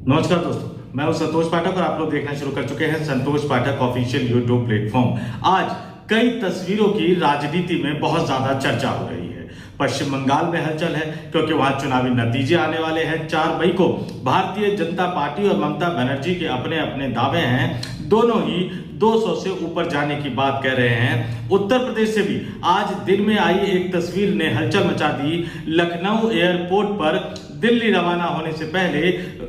नमस्कार दोस्तों, मैं हूं संतोष पाठक और आप लोग देखना शुरू कर चुके हैं संतोष पाठक ऑफिशियल यूट्यूब प्लेटफॉर्म। आज कई तस्वीरों की राजनीति में बहुत ज्यादा चर्चा हो रही है। पश्चिम बंगाल में हलचल है क्योंकि वहां चुनावी नतीजे आने वाले हैं। 4 मई को भारतीय जनता पार्टी और ममता बनर्जी के अपने अपने दावे हैं, दोनों ही 200 से ऊपर जाने की बात कह रहे हैं। उत्तर प्रदेश से भी आज दिन में आई एक तस्वीर ने हलचल मचा दी। लखनऊ एयरपोर्ट पर दिल्ली रवाना होने से पहले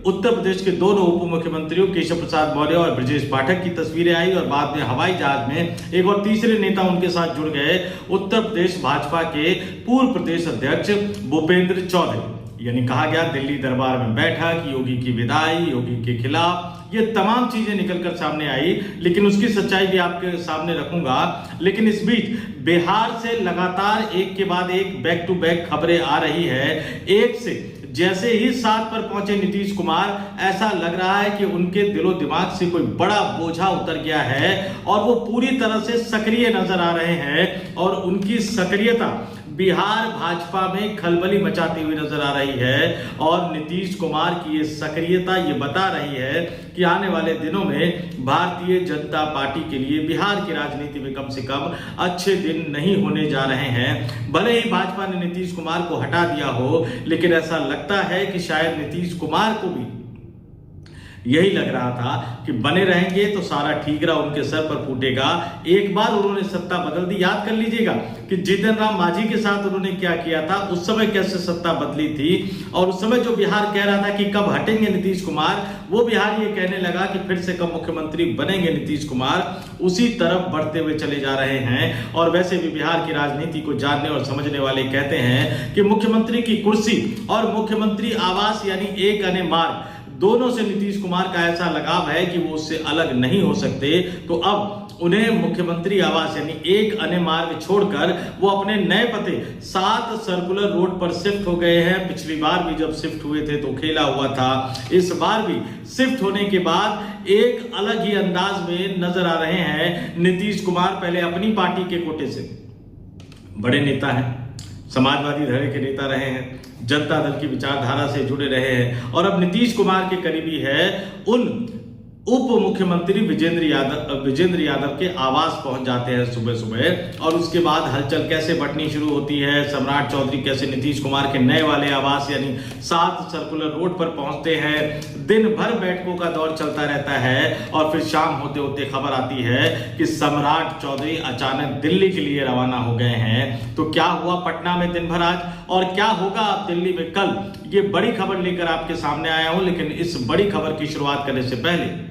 उत्तर प्रदेश के दोनों उप मुख्यमंत्रियों केशव प्रसाद मौर्य और ब्रजेश पाठक की तस्वीरें आई और बाद में हवाई जहाज में एक और तीसरे नेता उनके साथ जुड़ गए, उत्तर प्रदेश भाजपा के पूर्व प्रदेश अध्यक्ष भूपेंद्र चौधरी। यानी कहा गया दिल्ली दरबार में बैठक, योगी की विदाई, योगी के खिलाफ, ये तमाम चीजें निकलकर सामने आई, लेकिन उसकी सच्चाई भी आपके सामने रखूंगा। लेकिन इस बीच बिहार से लगातार एक के बाद एक बैक टू बैक खबरें आ रही है। एक से जैसे ही 7 पर पहुंचे नीतीश कुमार, ऐसा लग रहा है कि उनके दिलो दिमाग से कोई बड़ा बोझा उतर गया है और वो पूरी तरह से सक्रिय नजर आ रहे हैं और उनकी सक्रियता बिहार भाजपा में खलबली मचाती हुई नजर आ रही है। और नीतीश कुमार की ये सक्रियता ये बता रही है कि आने वाले दिनों में भारतीय जनता पार्टी के लिए बिहार की राजनीति में कम से कम अच्छे दिन नहीं होने जा रहे हैं। भले ही भाजपा ने नीतीश कुमार को हटा दिया हो, लेकिन ऐसा लगता है कि शायद नीतीश कुमार को भी यही लग रहा था कि बने रहेंगे तो सारा ठीकरा उनके सर पर फूटेगा। एक बार उन्होंने सत्ता बदल दी। याद कर लीजिएगा कि जीतन राम मांझी के साथ उन्होंने क्या किया था, उस समय कैसे सत्ता बदली थी। और उस समय जो बिहार कह रहा था कि कब हटेंगे नीतीश कुमार, वो बिहार ये कहने लगा कि फिर से कब मुख्यमंत्री बनेंगे नीतीश कुमार, उसी तरफ बढ़ते हुए चले जा रहे हैं। और वैसे भी बिहार की राजनीति को जानने और समझने वाले कहते हैं कि मुख्यमंत्री की कुर्सी और मुख्यमंत्री आवास यानी एक अने मार्ग, दोनों से नीतीश कुमार का ऐसा लगाव है कि वो उससे अलग नहीं हो सकते। तो अब उन्हें मुख्यमंत्री आवास यानी एक अने मार्ग छोड़कर वो अपने नए पते 7 सर्कुलर रोड पर शिफ्ट हो गए हैं। पिछली बार भी जब शिफ्ट हुए थे तो खेला हुआ था, इस बार भी शिफ्ट होने के बाद एक अलग ही अंदाज में नजर आ रहे हैं नीतीश कुमार। पहले अपनी पार्टी के कोटे से बड़े नेता हैं, समाजवादी धड़े के नेता रहे हैं, जनता दल की विचारधारा से जुड़े रहे हैं और अब नीतीश कुमार के करीबी है उन उप मुख्यमंत्री विजेंद्र यादव के आवास पहुंच जाते हैं सुबह सुबह। और उसके बाद हलचल कैसे बढ़नी शुरू होती है। सम्राट चौधरी कैसे नीतीश कुमार के नए वाले आवास यानी 7 सर्कुलर रोड पर पहुंचते हैं। दिन भर बैठकों का दौर चलता रहता है और फिर शाम होते होते खबर आती है कि सम्राट चौधरी अचानक दिल्ली के लिए रवाना हो गए हैं। तो क्या हुआ पटना में दिन भर आज और क्या होगा अब दिल्ली में कल, ये बड़ी खबर लेकर आपके सामने आया हूं। लेकिन इस बड़ी खबर की शुरुआत करने से पहले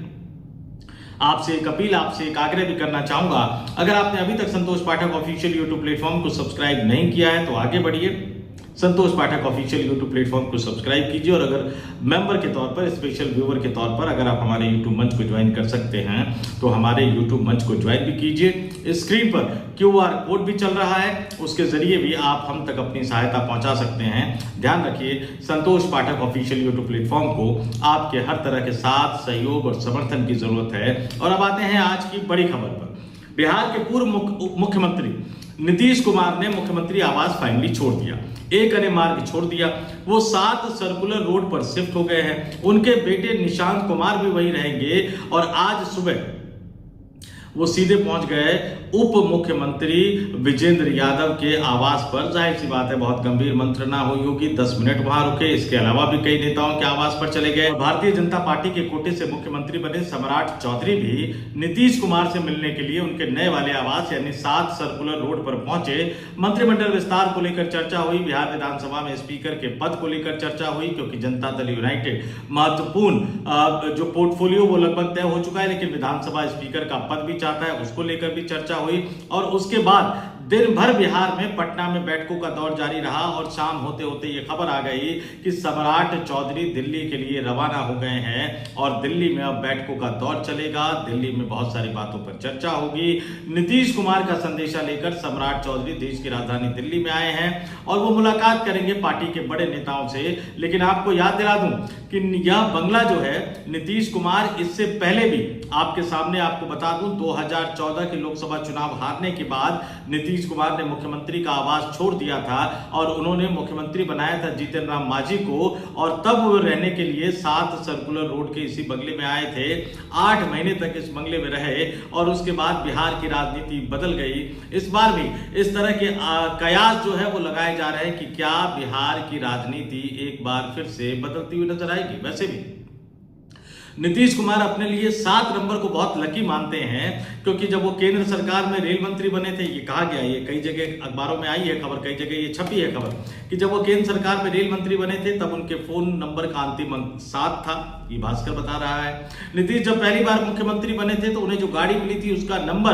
आपसे एक अपील, आपसे एक आग्रह भी करना चाहूंगा। अगर आपने अभी तक संतोष पाठक ऑफिशियल यूट्यूब प्लेटफॉर्म को सब्सक्राइब नहीं किया है तो आगे बढ़िए, संतोष पाठक ऑफिशियल यूट्यूब प्लेटफॉर्म को सब्सक्राइब कीजिए। और अगर मेंबर के तौर पर, स्पेशल व्यूअर के तौर पर अगर आप हमारे यूट्यूब मंच को ज्वाइन कर सकते हैं तो हमारे यूट्यूब मंच को ज्वाइन भी कीजिए। स्क्रीन पर QR कोड भी चल रहा है, उसके जरिए भी आप हम तक अपनी सहायता पहुंचा सकते हैं। ध्यान रखिए, संतोष पाठक ऑफिशियल यूट्यूब प्लेटफॉर्म को आपके हर तरह के साथ सहयोग और समर्थन की जरूरत है। और अब आते हैं आज की बड़ी खबर पर। बिहार के पूर्व मुख्यमंत्री नीतीश कुमार ने मुख्यमंत्री आवास फाइनली छोड़ दिया, एक अने मार्ग छोड़ दिया। वो 7 सर्कुलर रोड पर शिफ्ट हो गए हैं। उनके बेटे निशांत कुमार भी वहीं रहेंगे और आज सुबह वो सीधे पहुंच गए उप मुख्यमंत्री विजेंद्र यादव के आवास पर। जाहिर सी बात है बहुत गंभीर मंत्रणा हुई होगी, 10 मिनट वहां रुके। इसके अलावा भी कई नेताओं के आवास पर चले गए। भारतीय जनता पार्टी के कोटे से मुख्यमंत्री बने सम्राट चौधरी भी नीतीश कुमार से मिलने के लिए उनके नए वाले आवास यानी 7 सर्कुलर रोड पर पहुंचे। मंत्रिमंडल विस्तार को लेकर चर्चा हुई, बिहार विधानसभा में स्पीकर के पद को लेकर चर्चा हुई, क्योंकि जनता दल यूनाइटेड महत्वपूर्ण जो पोर्टफोलियो वो लगभग तय हो चुका है, लेकिन विधानसभा स्पीकर का पद भी चाहता है, उसको लेकर भी चर्चा हुई। और उसके बाद दिन भर बिहार में पटना में बैठकों का दौर जारी रहा और शाम होते होते ये खबर आ गई कि सम्राट चौधरी दिल्ली के लिए रवाना हो गए हैं और दिल्ली में अब बैठकों का दौर चलेगा। दिल्ली में बहुत सारी बातों पर चर्चा होगी। नीतीश कुमार का संदेशा लेकर सम्राट चौधरी देश की राजधानी दिल्ली में आए हैं और वो मुलाकात करेंगे पार्टी के बड़े नेताओं से। लेकिन आपको याद दिला दूं कि यह बंगला जो है नीतीश कुमार इससे पहले भी आपके सामने, आपको बता दूं, 2014 के लोकसभा चुनाव हारने के बाद नीतीश नीतीश कुमार ने मुख्यमंत्री का आवास छोड़ दिया था और उन्होंने मुख्यमंत्री बनाया था जीतन राम मांझी को, और तब वो रहने के लिए 7 सर्कुलर रोड के इसी बंगले में आए थे। 8 महीने तक इस बंगले में रहे और उसके बाद बिहार की राजनीति बदल गई। इस बार भी इस तरह के कयास जो है वो लगाए जा रहे हैं कि क्या बिहार की राजनीति एक बार फिर से बदलती हुई नजर आएगी। वैसे भी नीतीश कुमार अपने लिए 7 नंबर को बहुत लकी मानते हैं, क्योंकि जब वो केंद्र सरकार में रेल मंत्री बने थे, ये कहा गया, ये कई जगह अखबारों में आई है खबर, कई जगह ये छपी है खबर कि जब वो केंद्र सरकार में रेल मंत्री बने थे तब उनके फोन नंबर का अंतिम अंक 7 था। ये भास्कर बता रहा है। नीतीश जब पहली बार मुख्यमंत्री बने थे तो उन्हें जो गाड़ी मिली थी उसका नंबर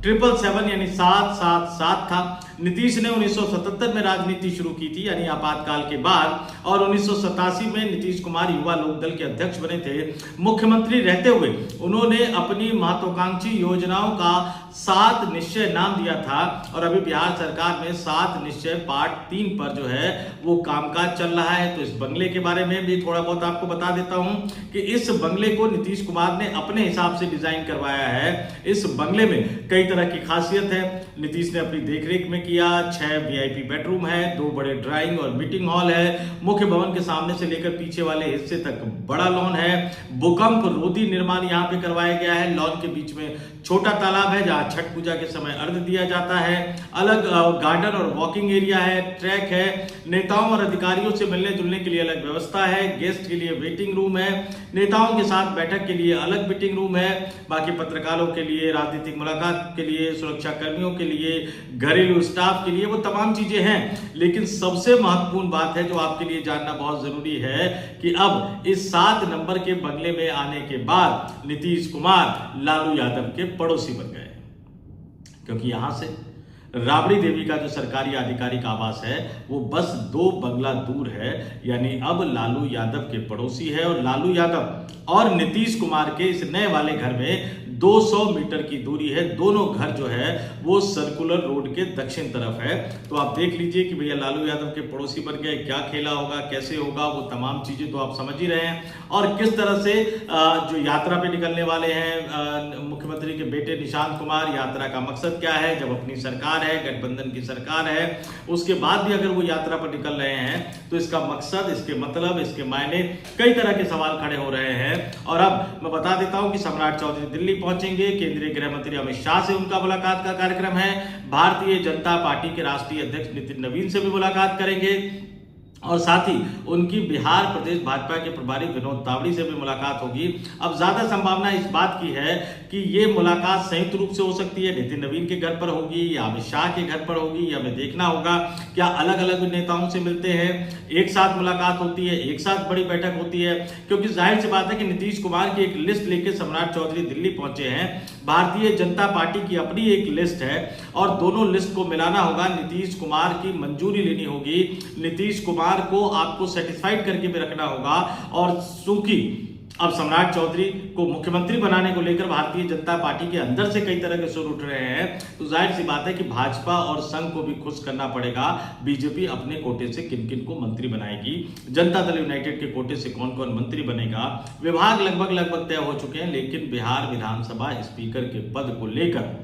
777 यानी 777 था। नीतीश ने 1977 में राजनीति शुरू की थी, यानी आपातकाल के बाद, और 1987 में नीतीश कुमार युवा लोक दल के अध्यक्ष बने थे। मुख्यमंत्री रहते हुए उन्होंने अपनी महत्वाकांक्षी योजनाओं का 7 निश्चय नाम दिया था, और अभी बिहार सरकार में 7 निश्चय पार्ट 3 पर जो है वो कामकाज चल रहा है। तो इस बंगले के बारे में भी थोड़ा बहुत आपको बता देता हूं कि इस बंगले को नीतीश कुमार ने अपने हिसाब से डिजाइन करवाया है। इस बंगले में कई तरह की खासियत है। नीतीश ने अपनी देखरेख में किया। 6 वीआईपी बेडरूम है, 2 बड़े ड्राइंग और मीटिंग हॉल है। मुख्य भवन के सामने से लेकर पीछे वाले हिस्से तक बड़ा लॉन है। भूकंप रोधी निर्माण यहाँ पे करवाया गया है। लॉन के बीच में छोटा तालाब है जहाँ छठ पूजा के समय अर्घ दिया जाता है। अलग गार्डन और वॉकिंग एरिया है, ट्रैक है। नेताओं और अधिकारियों से मिलने जुलने के लिए अलग व्यवस्था है। गेस्ट के लिए वेटिंग रूम है। नेताओं के साथ बैठक के लिए अलग मीटिंग रूम है। बाकी पत्रकारों के लिए, राजनीतिक मुलाकात के लिए, सुरक्षा कर्मियों के लिए, घरेलू स्टाफ के लिए, वो तमाम चीजें हैं। लेकिन सबसे महत्वपूर्ण बात है जो आपके लिए जानना बहुत जरूरी है कि अब इस 7 नंबर के बंगले में आने के बाद नीतीश कुमार लालू यादव के पड़ोसी बन गए, क्योंकि यहां से राबड़ी देवी का जो सरकारी आधिकारिक आवास है वो बस 2 बंगला दूर है। यानी अब लालू यादव के पड़ोसी है, और लालू यादव और नीतीश कुमार के इस नए वाले घर में 200 मीटर की दूरी है। दोनों घर जो है वो सर्कुलर रोड के दक्षिण तरफ है। तो आप देख लीजिए कि भैया लालू यादव के पड़ोसी बन गए। क्या खेला होगा, कैसे होगा, वो तमाम चीजें तो आप समझ ही रहे हैं। और किस तरह से जो यात्रा पे निकलने वाले हैं मुख्यमंत्री के बेटे निशांत कुमार, यात्रा का मकसद क्या है। जब अपनी सरकार है, गठबंधन की सरकार है, उसके बाद भी अगर वो यात्रा पर निकल रहे हैं तो इसका मकसद, इसके मतलब, इसके मायने, कई तरह के सवाल खड़े हो रहे हैं। और अब मैं बता देता हूं कि सम्राट चौधरी दिल्ली पहुंचेंगे। केंद्रीय गृह मंत्री अमित शाह से उनका मुलाकात का कार्यक्रम है। भारतीय जनता पार्टी के राष्ट्रीय अध्यक्ष नितिन नवीन से भी मुलाकात करेंगे, और साथ ही उनकी बिहार प्रदेश भाजपा के प्रभारी विनोद तावड़ी से भी मुलाकात होगी। अब ज्यादा संभावना इस बात की है कि ये मुलाकात संयुक्त रूप से हो सकती है। नितिन नवीन के घर पर होगी या अमित शाह के घर पर होगी, या हमें देखना होगा क्या अलग अलग नेताओं से मिलते हैं, एक साथ मुलाकात होती है, एक साथ बड़ी बैठक होती है। क्योंकि जाहिर सी बात है कि नीतीश कुमार की एक लिस्ट लेकर सम्राट चौधरी दिल्ली पहुंचे हैं। भारतीय जनता पार्टी की अपनी एक लिस्ट है, और दोनों लिस्ट को मिलाना होगा। नीतीश कुमार की मंजूरी लेनी होगी। नीतीश कुमार को आपको सेटिस्फाइड करके भी रखना होगा। और चूंकि अब सम्राट चौधरी को मुख्यमंत्री बनाने को लेकर भारतीय जनता पार्टी के अंदर से कई तरह के सुर उठ रहे हैं, तो जाहिर सी बात है कि भाजपा और संघ को भी खुश करना पड़ेगा। बीजेपी अपने कोटे से किन किन को मंत्री बनाएगी, जनता दल यूनाइटेड के कोटे से कौन कौन मंत्री बनेगा। विभाग लगभग तय हो चुके हैं, लेकिन बिहार विधानसभा स्पीकर के पद को लेकर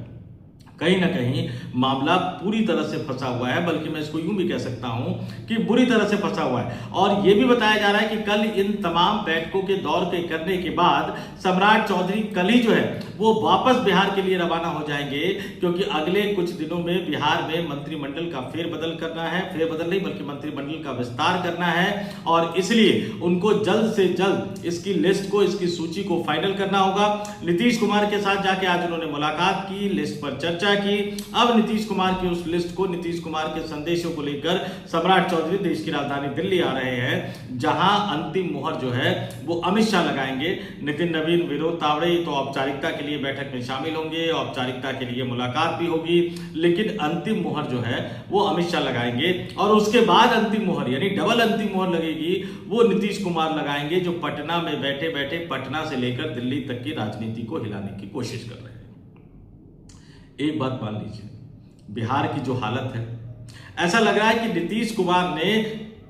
कहीं ना कहीं मामला पूरी तरह से फंसा हुआ है। बल्कि मैं इसको यूं भी कह सकता हूं कि बुरी तरह से फंसा हुआ है। और यह भी बताया जा रहा है कि कल इन तमाम बैठकों के दौर के करने के बाद सम्राट चौधरी कल ही जो है वो वापस बिहार के लिए रवाना हो जाएंगे, क्योंकि अगले कुछ दिनों में बिहार में मंत्रिमंडल का फेरबदल करना है। फेरबदल नहीं बल्कि मंत्रिमंडल का विस्तार करना है, और इसलिए उनको जल्द से जल्द इसकी लिस्ट को, इसकी सूची को फाइनल करना होगा। नीतीश कुमार के साथ जाके आज उन्होंने मुलाकात की, लिस्ट पर चर्चा की। अब नीतीश कुमार की उस लिस्ट को, नीतीश कुमार के संदेशों को लेकर सम्राट चौधरी देश की राजधानी दिल्ली आ रहे हैं, जहां अंतिम मुहर जो है वो अमित शाह लगाएंगे। नितिन नवीन, विनोद तावड़े तो औपचारिकता के लिए बैठक में शामिल होंगे, औपचारिकता के लिए मुलाकात भी होगी, लेकिन अंतिम मुहर जो है वो अमित शाह लगाएंगे। और उसके बाद अंतिम मुहर यानी डबल अंतिम मुहर लगेगी वो नीतीश कुमार लगाएंगे, जो पटना में बैठे बैठे पटना से लेकर दिल्ली तक की राजनीति को हिलाने की कोशिश कर रहे हैं। एक बात मान लीजिए, बिहार की जो हालत है, ऐसा लग रहा है कि नीतीश कुमार ने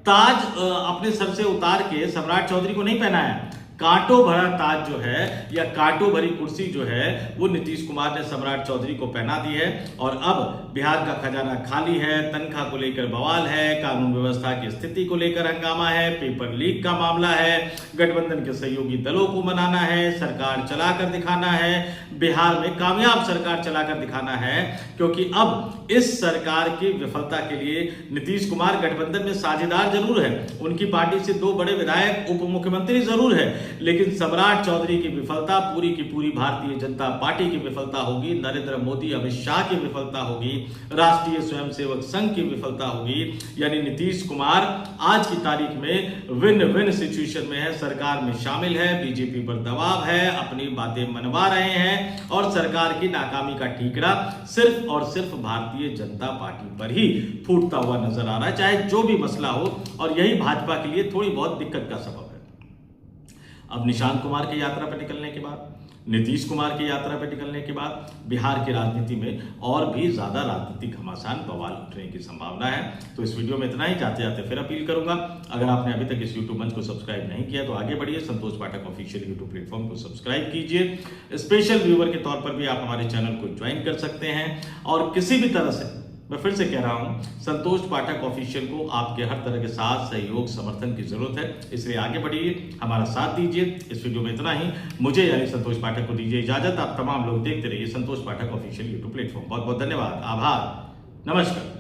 ताज अपने सर से उतार के सम्राट चौधरी को नहीं पहनाया, कांटों भरा ताज जो है या कांटों भरी कुर्सी जो है वो नीतीश कुमार ने सम्राट चौधरी को पहना दी है। और अब बिहार का खजाना खाली है, तनख्वाह को लेकर बवाल है, कानून व्यवस्था की स्थिति को लेकर हंगामा है, पेपर लीक का मामला है, गठबंधन के सहयोगी दलों को मनाना है, सरकार चलाकर दिखाना है, बिहार में कामयाब सरकार चलाकर दिखाना है। क्योंकि अब इस सरकार की विफलता के लिए नीतीश कुमार गठबंधन में साझेदार जरूर है, उनकी पार्टी से 2 बड़े विधायक उप मुख्यमंत्री जरूर है, लेकिन सम्राट चौधरी की विफलता पूरी की पूरी भारतीय जनता पार्टी की विफलता होगी, नरेंद्र मोदी अमित शाह की विफलता होगी, राष्ट्रीय स्वयंसेवक संघ की विफलता होगी। यानी नीतीश कुमार आज की तारीख में विन विन सिचुएशन में है, सरकार में शामिल है, बीजेपी पर दबाव है, अपनी बातें मनवा रहे हैं और सरकार की नाकामी का ठीकरा सिर्फ और सिर्फ भारतीय जनता पार्टी पर ही फूटता हुआ नजर आ रहा है, चाहे जो भी मसला हो। और यही भाजपा के लिए थोड़ी बहुत दिक्कत का सबब है। अब निशांत कुमार की यात्रा पर निकलने के बाद, नीतीश कुमार की यात्रा पर निकलने के बाद बिहार की राजनीति में और भी ज्यादा राजनीतिक घमासान बवाल उठने की संभावना है। तो इस वीडियो में इतना ही। जाते जाते फिर अपील करूंगा, अगर आपने अभी तक इस यूट्यूब मंच को सब्सक्राइब नहीं किया तो आगे बढ़िए, संतोष पाठक ऑफिशियल यूट्यूब प्लेटफॉर्म को सब्सक्राइब कीजिए। स्पेशल व्यूअर के तौर पर भी आप हमारे चैनल को ज्वाइन कर सकते हैं। और किसी भी तरह से, मैं फिर से कह रहा हूं, संतोष पाठक ऑफिशियल को आपके हर तरह के साथ सहयोग समर्थन की जरूरत है, इसलिए आगे बढ़िए, हमारा साथ दीजिए। इस वीडियो में इतना ही। मुझे यानी संतोष पाठक को दीजिए इजाजत। आप तमाम लोग देखते रहिए संतोष पाठक ऑफिशियल यूट्यूब प्लेटफॉर्म। बहुत बहुत धन्यवाद, आभार, नमस्कार।